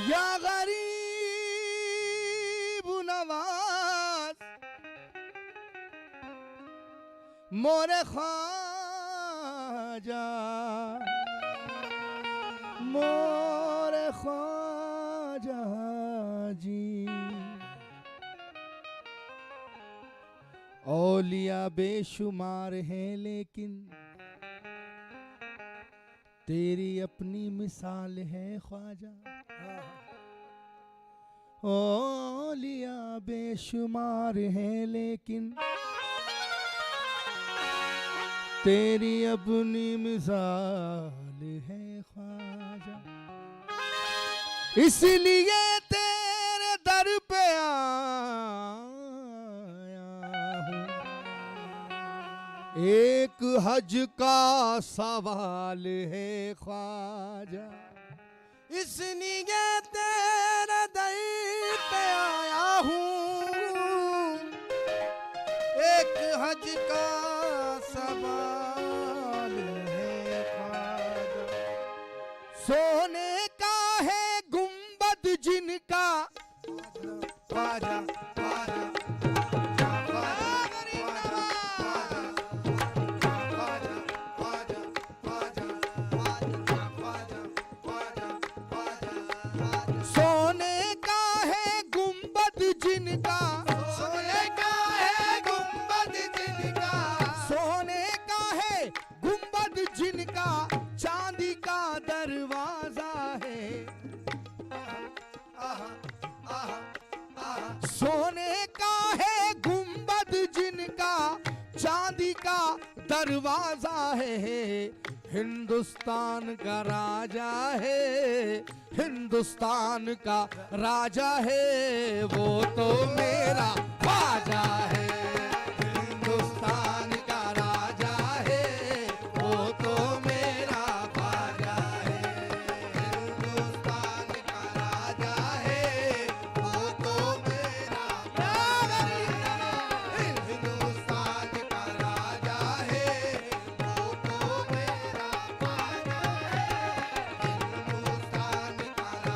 या गरीब नवाज मोरे ख्वाजा मोरे ख्वाजा जी औलिया बेशुमार हैं लेकिन तेरी अपनी मिसाल है ख्वाजा औलिया बेशुमार हैं लेकिन तेरी अपनी मिसाल है ख्वाजा इसलिए तेरे दर पे आया हूँ एक हज का सवाल है ख्वाजा इसलिए तेरे दर पे आया हूँ एक हज का सवाल है ख्वाजा सोने का है गुंबद जिनका ख्वाजा ख्वाजा जिनका सोने का है गुंबद जिनका सोने का है गुंबद जिनका चांदी का दरवाजा है सोने का है गुंबद जिनका चांदी का दरवाजा है हिंदुस्तान का राजा है हिंदुस्तान का राजा है वो तो मेरा ख्वाजा है हिंदुस्तान का राजा है वो तो मेरा ख्वाजा है हिंदुस्तान का राजा है वो तो मेरा हिंदुस्तान का राजा है वो तो मेरा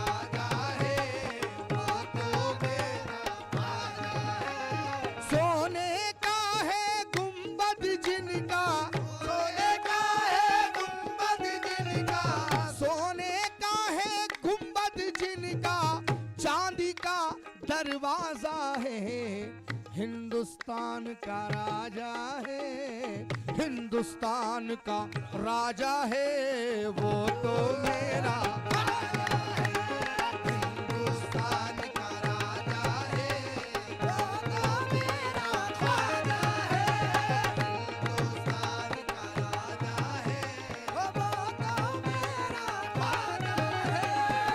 ख्वाजा है हिंदुस्तान का राजा है वो तो मेरा ख्वाजा है सोने का है गुंबद जिनका सोने का है गुंबद जिनका सोने का है गुंबद जिनका चांदी का दरवाजा है हिंदुस्तान का राजा है हिंदुस्तान का राजा है वो तो मेरा हिंदुस्तान का राजा है वो तो मेरा ख्वाजा है हिंदुस्तान का राजा है वो तो मेरा ख्वाजा है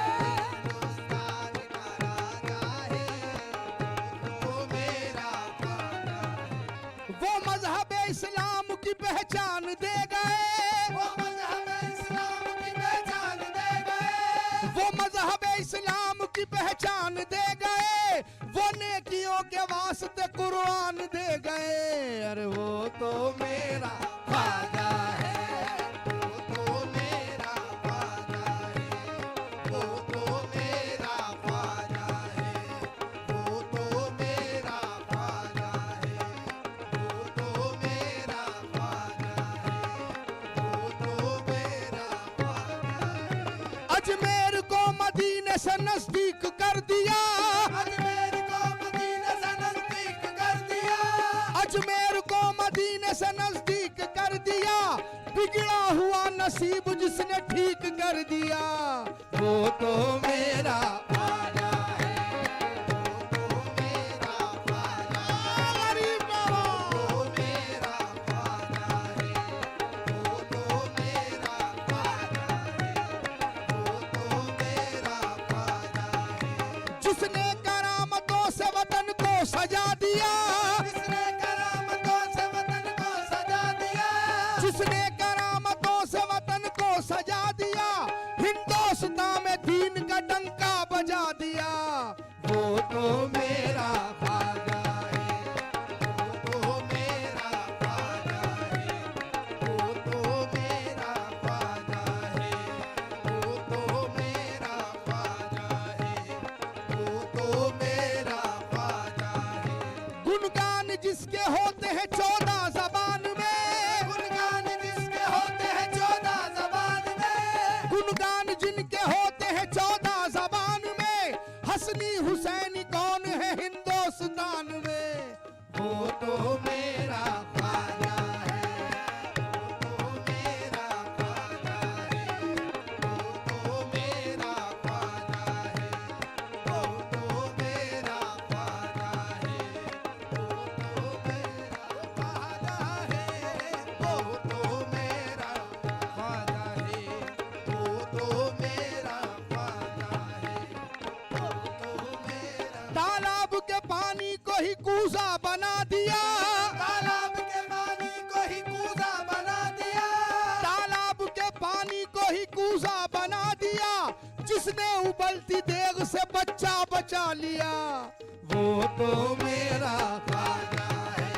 हिंदुस्तान का राजा है वो मेरा ख्वाजा है वो मजहब इस्लाम की पहचान दे गए वो मजहब इस्लाम की पहचान दे गए वो मजहब इस्लाम की पहचान दे गए वो नेकियों के वास्ते कुरान दे गए अरे वो तो मेरा ख्वाजा है वो तो मेरा ख्वाजा है वो तो मेरा ख्वाजा है वो तो मेरा ख्वाजा है वो तो मेरा ख्वाजा है वो तो मेरा ख्वाजा है अजमेर को मदीने से नजदीक कर दिया अजमेर को मदीने से नजदीक मदीने से नजदीक कर दिया, बिगड़ा हुआ नसीब जिसने ठीक कर दिया। वो तो मेरा ख्वाजा है, वो तो मेरा ख्वाजा है, वो मेरा ख्वाजा है, वो तो मेरा ख्वाजा है, वो तो मेरा ख्वाजा है। जिसने करामतों से वतन को सजा दिया, जिसने करामतों से वतन को सजा दिया, जिसने करामतों से वतन को सजा दिया, हिंदुस्तान में दीन का डंका बजा दिया। वो तो मेरा ख्वाजा है, वो तो मेरा ख्वाजा है, वो तो मेरा ख्वाजा है, वो तो मेरा ख्वाजा है, वो तो मेरा ख्वाजा है। गुणगान जिसके होते हैं 14 ज़बान में, गुणगान जिसके होते हैं 14 ज़बान में, गुणगान जिनके होते हैं 14 ज़बान में, हसनी हुसैनी कौन है हिंदुस्तान में। वो तो मेरा ख्वाजा है, वो तो मेरा ख्वाजा है, वो तो मेरा ख्वाजा है, वो तो मेरा ख्वाजा है, वो तो मेरा ख्वाजा है, वो तो मेरा ख्वाजा है, वो तो मेरा ख्वाजा है, वो तो मेरा। तालाब के पानी को ही कूजा बना दिया, तालाब के पानी को ही कूजा बना दिया, तालाब के पानी को ही कूजा बना दिया, जिसने उबलती देग से बच्चा बचा लिया। वो तो मेरा ख्वाजा है,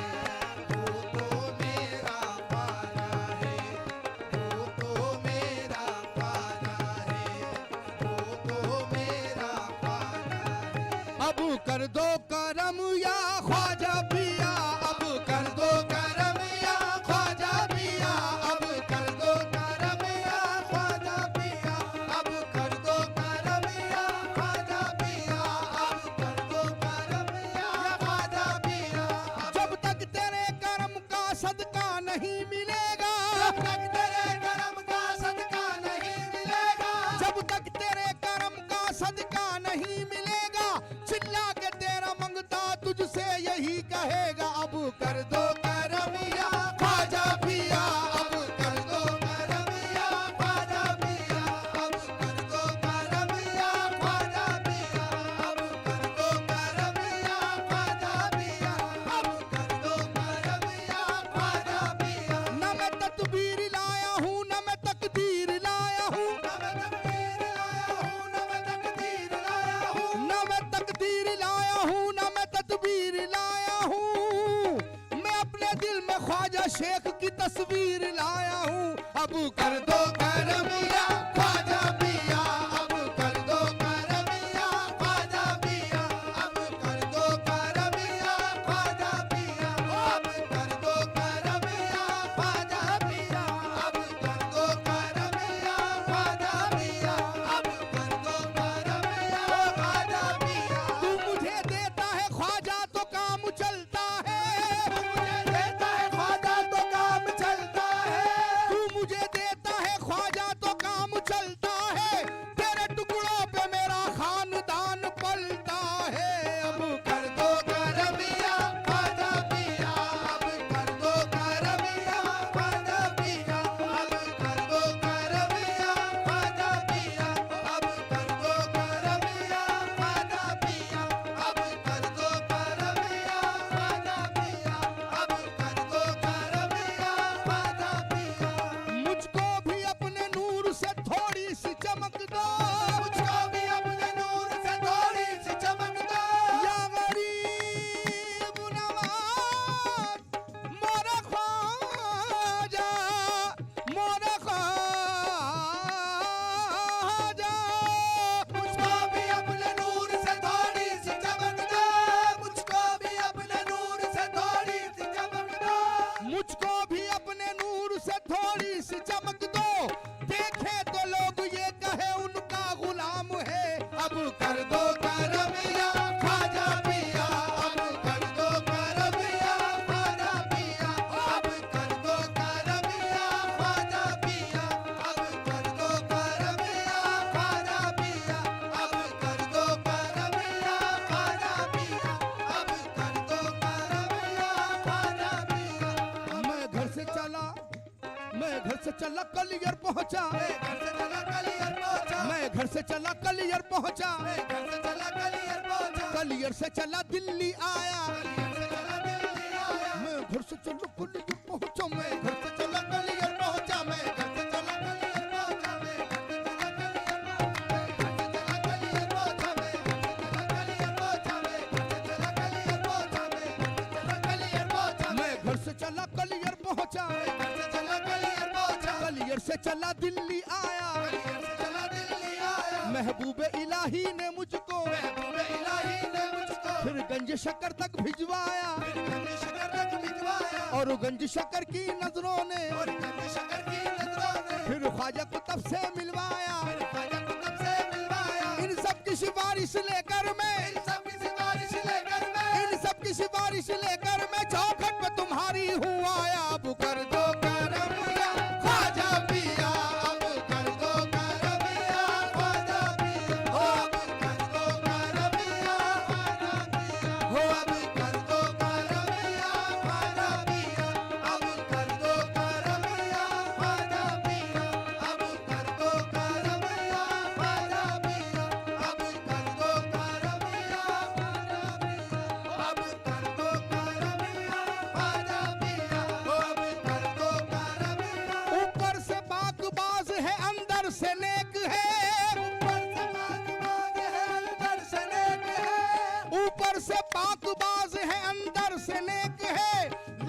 वो तो मेरा ख्वाजा है, वो तो मेरा ख्वाजा है, वो तो मेरा ख्वाजा है। अब कर दो करम या ख्वाजा पिया, अब कर दो करम या ख्वाजा पिया, अब कर दो करम या ख्वाजा पिया, अब कर दो करम या ख्वाजा पिया, अब कर दो करम या ख्वाजा पिया। जब तक तेरे करम का सदका नहीं मिलेगा, जब तक तेरे करम का सदका नहीं मिलेगा, जब तक तेरे करम का सदका नहीं मिलेगा, चिल्ला के तेरा मंगता तुझसे यही कहेगा। अब कर दो करम या ख्वाजा पिया, अब कर दो करम या ख्वाजा पिया, अब कर दो करम या ख्वाजा पिया, अब कर दो करम या ख्वाजा पिया, अब कर दो करम या ख्वाजा पिया। न मैं तदबीर लाया हूँ, न मैं तकदीर लाया हूँ, न मैं तकदीर लाया हूँ, न मैं तकदीर लाया हूँ, न मैं तकदीर लाया हूँ, न मैं तदबीर लाया हूँ। मैं अपने दिल में ख्वाजा शेख की तस्वीर लाया हूँ। अब कर दो करम या ख्वाजा पिया, अब कर दो करम या ख्वाजा पिया, अब कर दो करम या ख्वाजा पिया, अब कर दो करम या ख्वाजा पिया, अब कर दो करम या ख्वाजा पिया, अब कर दो करम या ख्वाजा पिया। तू मुझे देता है ख्वाजा तो काम चलता है, तू मुझे देता है ख्वाजा तो काम चलता है, तू मुझे देता है ख्वाजा तो काम चलता है, तेरे टुकड़ों पे मेरा खानदान पलता है। अब कर दो करम या ख्वाजा पिया, अब कर दो करम या ख्वाजा पिया, अब कर दो करम या ख्वाजा पिया, अब कर दो करम या ख्वाजा पिया, अब कर दो करम या ख्वाजा पिया, अब कर दो करम या ख्वाजा पिया। मुझको भी अपने नूर से थोड़ी सी चमक दो, मुझको भी अपने नूर से थोड़ी सी चमक दो, या गरीब नवाज मोरे ख्वाजा, मोरे ख्वाजा। मुझको भी अपने नूर से थोड़ी सी चमक दो, मुझको भी अपने नूर से थोड़ी सी चमक दो, मुझको भी अपने नूर से थोड़ी सी चमक दो, देखे तो लोग ये कहे उनका गुलाम है। अब कर दो करम या ख्वाजा पिया, अब कर दो करम या ख्वाजा पिया, अब से चला, मैं घर से चला कलियर पहुंचा, मैं घर से चला कलियर पहुंचा, मैं घर से चला कलियर पहुंचा, मैं घर से चला कलियर पहुंचा, कलियर से चला दिल्ली आया, कलियर से चला दिल्ली आया, मैं घर से चला कलियर पहुंचा, मैं घर से चला कलियर पहुंचा, मैं घर से चला कलियर पहुंचा, मैं घर से चला कलियर पहुंचा, मैं घर से चला कलियर पहुंचा, मैं घर से चला कलियर पहुंचा, मैं घर से चला कलियर पहुंचा, मैं घर से चला कलियर पहुंचा, मैं घर से चला कलियर पहुंचा, कलियर से चला दिल्ली आया, कलियर से चला दिल्ली आया, महबूब इलाही ने मुझको महबूब इलाही ने मुझको फिर गंज शक्कर तक भिजवाया, फिर गंज शक्कर तक भिजवाया, और गंज शक्कर की नजरों ने और गंज शक्कर की नजरों ने फिर ख्वाजा कुतुब से मिलवाया, फिर ख्वाजा कुतुब से मिलवाया, इन सब की सिफारिश लेकर मैं, इन सब की सिफारिश लेकर मैं, इन सब की सिफारिश लेकर मैं चौखट पे तुम्हारी हूँ आया, अब कर दो करम या ख्वाजा पिया, अब कर दो करम या ख्वाजा पिया, हो अब कर दो करम या ख्वाजा पिया, हो अब कर दो करम या ख्वाजा पिया, अब कर दो करम या ख्वाजा पिया, अब कर दो करम या ख्वाजा पिया, अब कर दो करम या ख्वाजा पिया, अब कर दो करम या ख्वाजा पिया, हो अब कर दो करम या ऊपर से बाकबाज है अंदर से नेक है, ऊपर से बागबाग है अंदर से नेक है, ऊपर से बाकबाज है अंदर से नेक है,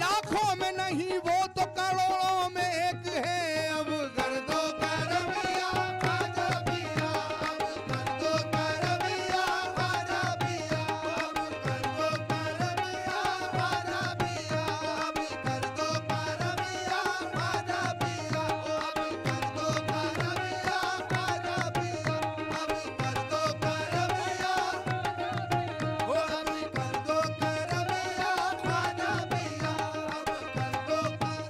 लाखों में नहीं वो तो करोड़ों में एक है, अब कर दो करम या ख्वाजा पिया, अब कर दो करम या ख्वाजा पिया, अब कर दो करम या ख्वाजा पिया, अब कर दो करम या ख्वाजा पिया, अब कर दो करम या ख्वाजा पिया, अब कर दो करम या हो अब कर दो करम या ख्वाजा पिया, अब कर दो करम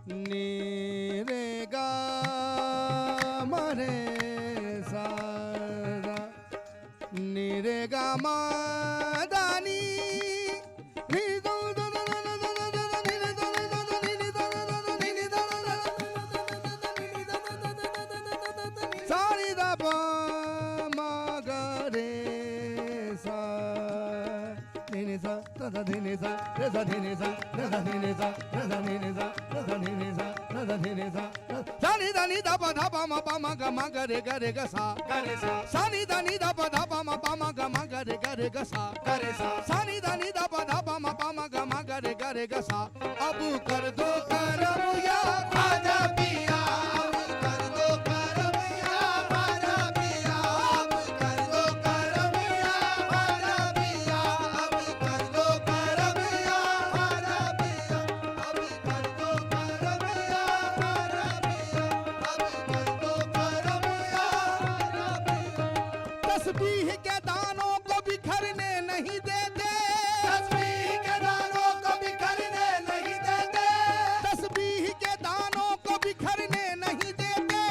नी रे गा मरे सा नी रे गा मा दानी नी दो दो दो दो दो दो दो दो नी रे दो दो दो दो नी रे दो दो दो दो नी रे दो दो दो दो सारी दा पा मा गा रे सा नी नी सा दा दा नी नी सा रे सा नी नी सा रे सा नी नी सा रे सा नी नी सा रे सा नी नी सा रे सा नी नी सा सा नी दा नी दा पा मा गा मा गा रे गा सा करे सा सा नी दा नी दा पा मा गा मा गा रे गा सा करे सा सा नी दा नी दा पा मा गा मा गा रे गा सा अब कर दो करम या ख्वाजा पिया, अब कर दो करम या ख्वाजा पिया, अब कर दो करम या ख्वाजा पिया, अब कर दो करम या ख्वाजा पिया, अब कर दो करम या ख्वाजा पिया, अब कर दो करम या ख्वाजा पिया। तस्बीह के दानों को बिखरने नहीं देते, तस्बीह के दानों को बिखरने नहीं देते, तस्बीह के दानों को बिखरने नहीं देते,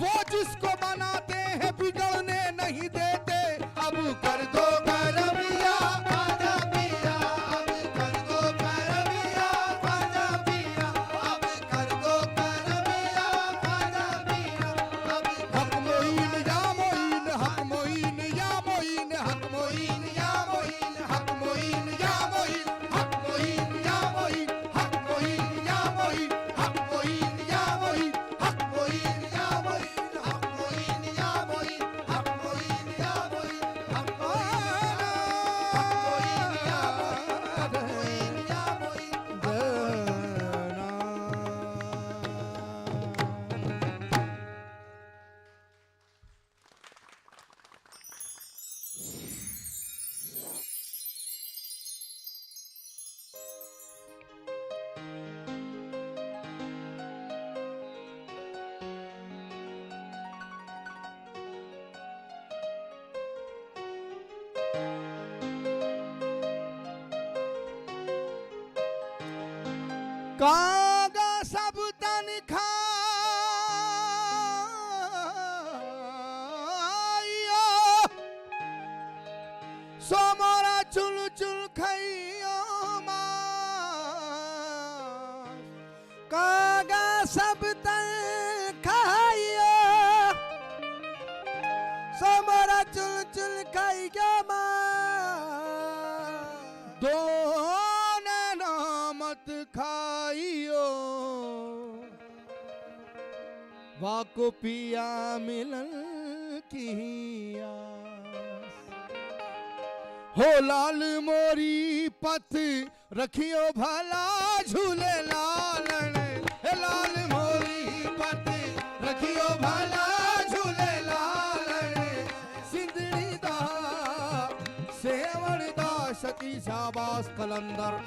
वो जिसको बनाते हैं बिगड़ने नहीं देते, अब कर दो करम या ख्वाजा पिया, अब कर दो करम या ख्वाजा पिया, अब कर दो करम या ख्वाजा पिया, अब हक मोइन या मोइन हक मोइन या मोइन हक मोइन या मोइन हक मोइन या मोइन हक मोइन या मोइन हक मोइन या मोइन हक मोइन या मोइन हक मोइन या मोइन, हक मोइन या मोइन, हक मोइन या मोइन, हक मोइन या मोइन, हक मोइन या मोइन, कागा सब तन खाइयो सो मोरा चुल चुल खइयो कागा सब तन खाइयो समरा चुल चुल खाइयो दोने नामत खाइयो वाको पिया मिलन की आस हो लाल मोरी पत रखियो भला झूले लालन लाल मोरी पत रखियो भला झूले लालन सिंधड़ी दा सेवण दा सती शाबाश कलंदर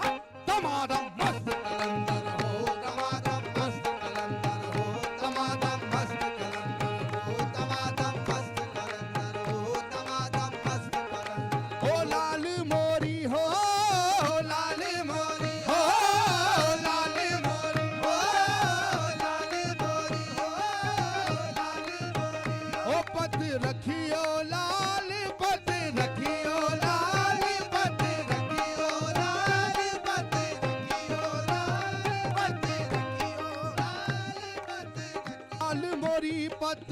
दमादम मस्त कलंदर हो दमादम मस्त कलंदर हो दमादम मस्त कलंदर हो दमादम मस्त कलंदर हो दमादम मस्त कलंदर हो लाल मोरी हो लाल मोरी हो लाल मोरी हो लाल मोरी हो लाल मोरी ओ पत रखियो लाल पत रखियो लाल पत रखियो लाल पत रखियो लाल पत रखियो लाल मोरी पत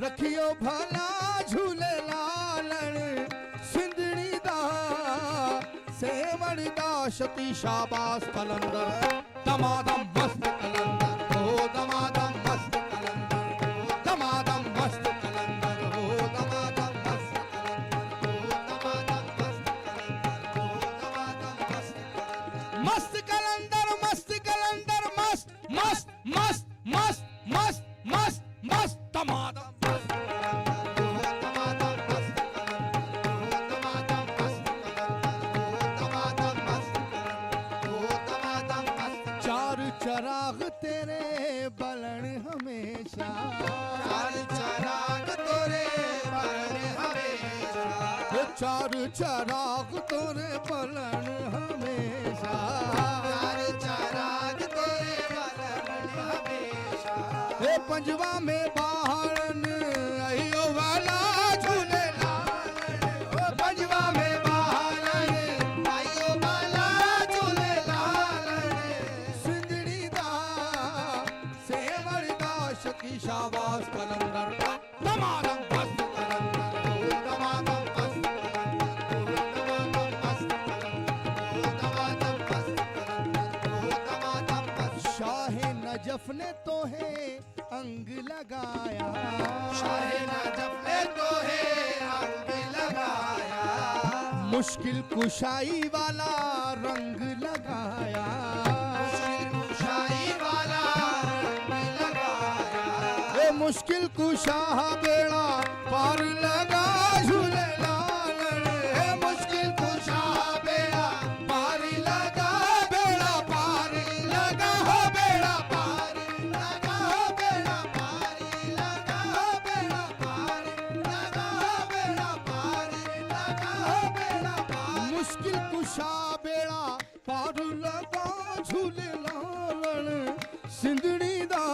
रखियो भला झूले लालन सिंधड़ी दा सेवण दा सती शाबाश कलंदर दमादम मस्त कलंदर हो दमादम मस्त कलंदर हो दमादम मस्त कलंदर हो दमादम मस्त कलंदर हो दमादम मस्त कलंदर मस्त कलंदर मस्त मस्त मस्त मस्त मस्त मस्त मस्त दमादम मस्त कलंदर हो दमादम मस्त कलंदर हो दमादम मस्त कलंदर हो दमादम मस्त चार चराग तेरे बलन हमेशा चार चराग तेरे बलन हमेशा चार चराग तेरे बलन हमेशा चार चराग तेरे बलन हमेशा ए पंजवा में बाहरन अयो वाला झूले लालन ओ पंजवा में बाहरन अयो वाला झूले लालन सिंधड़ी दा सेवण दा सती शाबाश कलंदर दमादम मस्त कलंदर हो दमादम मस्त कलंदर हो दमादम मस्त कलंदर हो दमादम मस्त कलंदर हो दमादम मस्त शाह नजफ ने तो है अंग लगाया शाह नजफ ने तो है अंग लगाया मुश्किल कुशाई वाला रंग लगाया मुश्किल कुशाई वाला रंग लगाया मुश्किल कुशा बेड़ा पार लगा झूले लालन मुश्किल कुशा बेड़ा पार लगा बेड़ा पार लगा हो बेड़ा पार लगा हो बेड़ा पार लगा हो बेड़ा पार लगा हो बेड़ा पार लगा हो बेड़ा पार मुश्किल कुशा बेड़ा पार लगा झूले लालन सिंधड़ी दा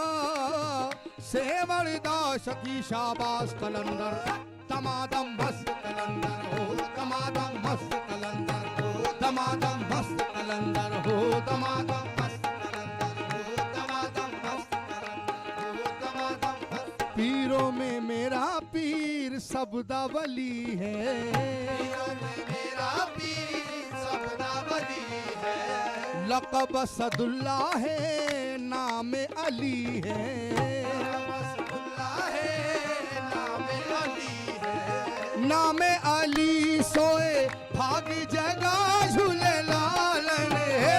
सेवण दा सती शाबाश कलंदर दमादम मस्त कलंदर हो दमादम मस्त कलंदर हो दमादम मस्त कलंदर हो दमादम मस्त कलंदर हो दमादम मस्त कलंदर हो दमादम मस्त पीरों में मेरा पीर सबदा वली है पीरों में मेरा पीर सबदा वली है लक़ब असदुल्ला है नाम अली है नाम अली सोए भाग जगा झूले लालन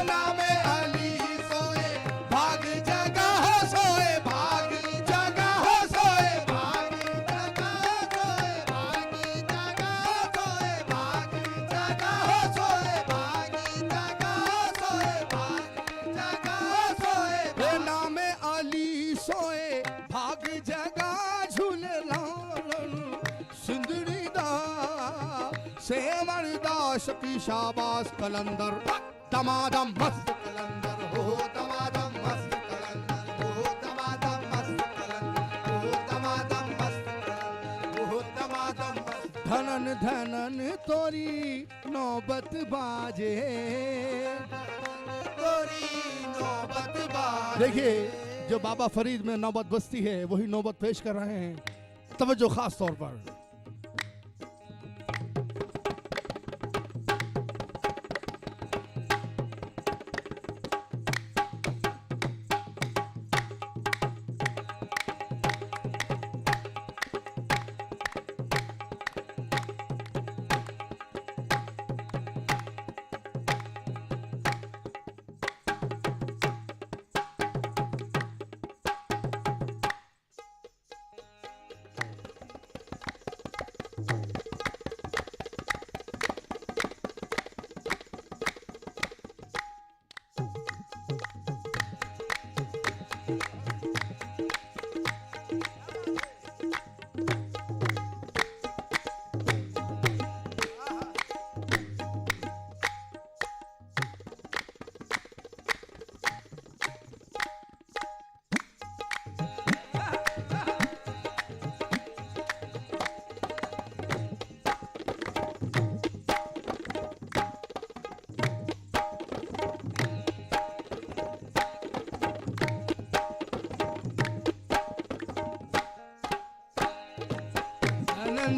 नाम अली सोए भाग जगा हो सोए भाग जगा हो सोए भाग जगा हो सोए भाग जगा हो सोए भाग जगा हो सोए भाग जगा हो सोए भाग जगा हो सोए नाम अली सोए भाग जगा झूले लालन सिंधड़ी सेवण दा सती शाबाश कलंदर दमादम मस्त कलंदर हो दमादम मस्त कलंदर हो दमादम मस्त कलंदर हो दमादम मस्त कलंदर हो दमादम मस्त धन धनन धनन तोरी नौबत बाजे। तोरी नौबत बाजे। देखिए जो बाबा फरीद में नौबत बजती है वही नौबत पेश कर रहे हैं, तवज्जो खास तौर पर।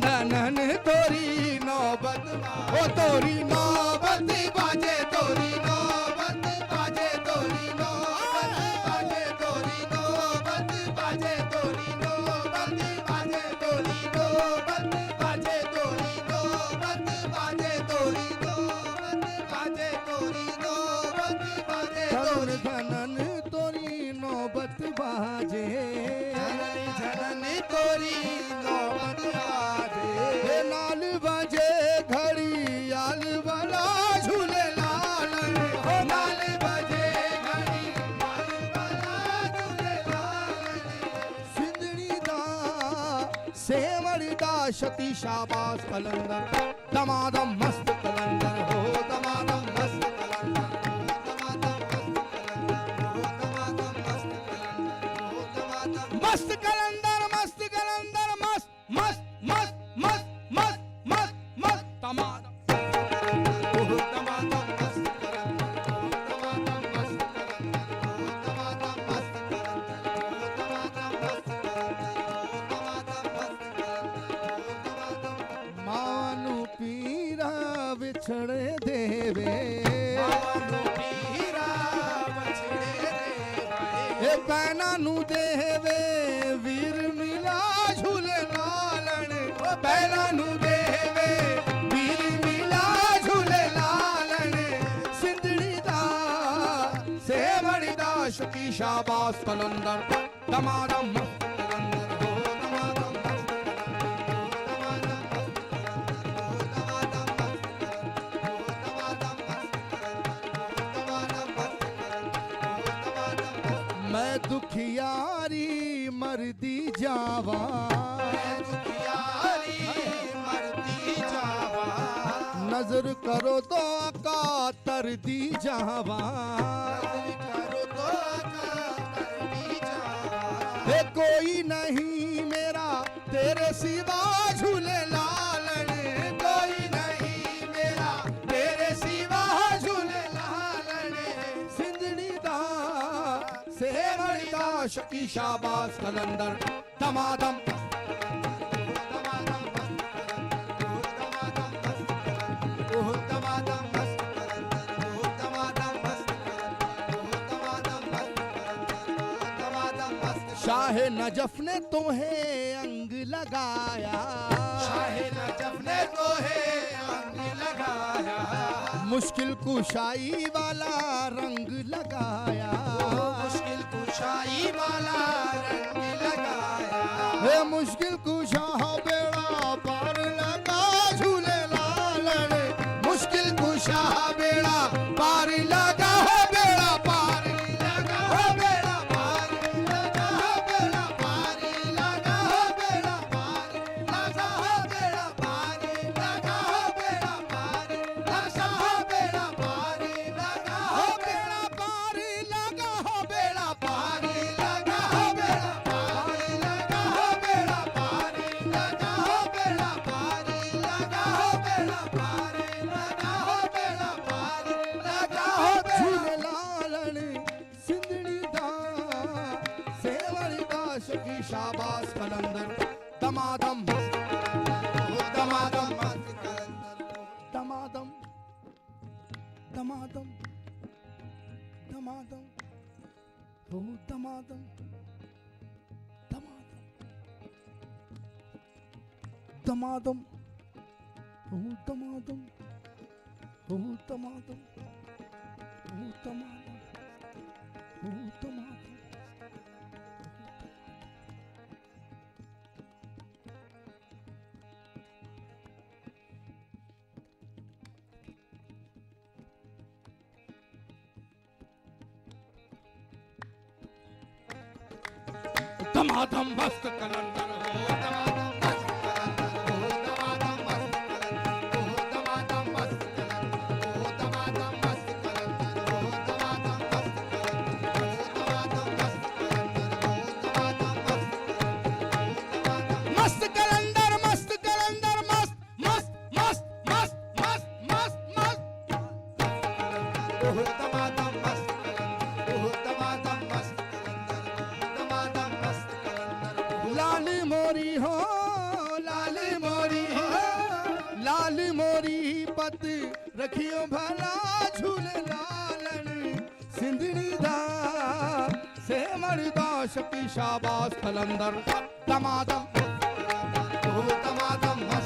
धनन तोरी नौबत ओ तोरी नौबत बाजे, तोरी नौबत बाजे, तोरी नौबत बाजे, तोरी नौबत बाजे, तोरी नौबत बाजे, तोरी नौबत बाजे, तोरी नौबत बाजे, तोरी नौबत बाजे, तोरी नौबत बाजे, तोरी धनन तोरी नौबत बाजे, धनन तोरी नौबत बाजे। नाल बजे घड़ी आल बला झूले लाल, हो नाल बजे घड़ी आल बला झूले लाल। सिंधड़ी दा सेवड़ी दा शती शाबाश कलंदर, दमादम मस्त कलंदर हो, दमादम मस्त कलंदर हो, दमादम मस्त कलंदर हो, दमादम मस्त कलंदर, मस्त मस्त मस्त मस्त मस्त मस्त मस्त तमादम मानु पीरा बिछड़े देवे, मानु पीरा बिछड़े देवे, पैना नु देवे वीर मिला झूले लालन, पैना नु देवे वीर मिला झूले लालन। सिंधड़ी दा सेवड़ी दा शकी शाबाश कलंदर, दमादम मस्त कलंदर हो, दमादम मस्त मैं दुखियारी मरदी जावा, मैं दुखियारी मरदी जावा, नजर करो तो आका तरदी जावा, नजर करो तो आका तरदी जावा। हे कोई नहीं मेरा तेरे सिवा झूले लालन, कोई नहीं मेरा तेरे सिवा झूले लालन। सिंधड़ी दा सेवड़ी दा शकी शाबाश कलंदर, दमादम शाहे नजफ ने तुम्हें अंग लगाया, शाहे नजफ ने तुम्हें अंग लगाया, मुश्किल कुशाई वाला रंग लगाया, मुश्किल कुशाई वाला रंग लगाया। वे मुश्किल कुशा बेड़ा पार लगा झूले लालन, मुश्किल कुशा बेड़ा पार लगा, बेड़ा पार लगा, बेड़ा पार लगा, बेड़ा पार लगा, बेड़ा पार लगा, बेड़ा पार लगा, बेड़ा पार लगा, बेड़ा पार लगा, बेड़ा पार लगा, बेड़ा पार लगा, बेड़ा पार लगा, बेड़ा पार लगा, दमादम दमादम हो दमादम दमादम दमादम हो दमादम हो दमादम हो दमादम हो दमादम दमादम मस्त कलंदर हो दमादम मस्त कलंदर हो दमादम मस्त कलंदर हो दमादम मस्त कलंदर हो दमादम मस्त कलंदर हो दमादम मस्त कलंदर हो दमादम मस्त कलंदर मस्त मस्त मस्त मस्त मस्त मस्त हो दमादम मस्त कलंदर हो दमादम मस्त कलंदर हो दमादम मस्त कलंदर लाली मोरी हो लाली मोरी हो लाली मोरी पत रखियो भला झूले लालन सिंधड़ी दा से मरदाश की शाबाश कलंदर दमादम हो दमादम मस्त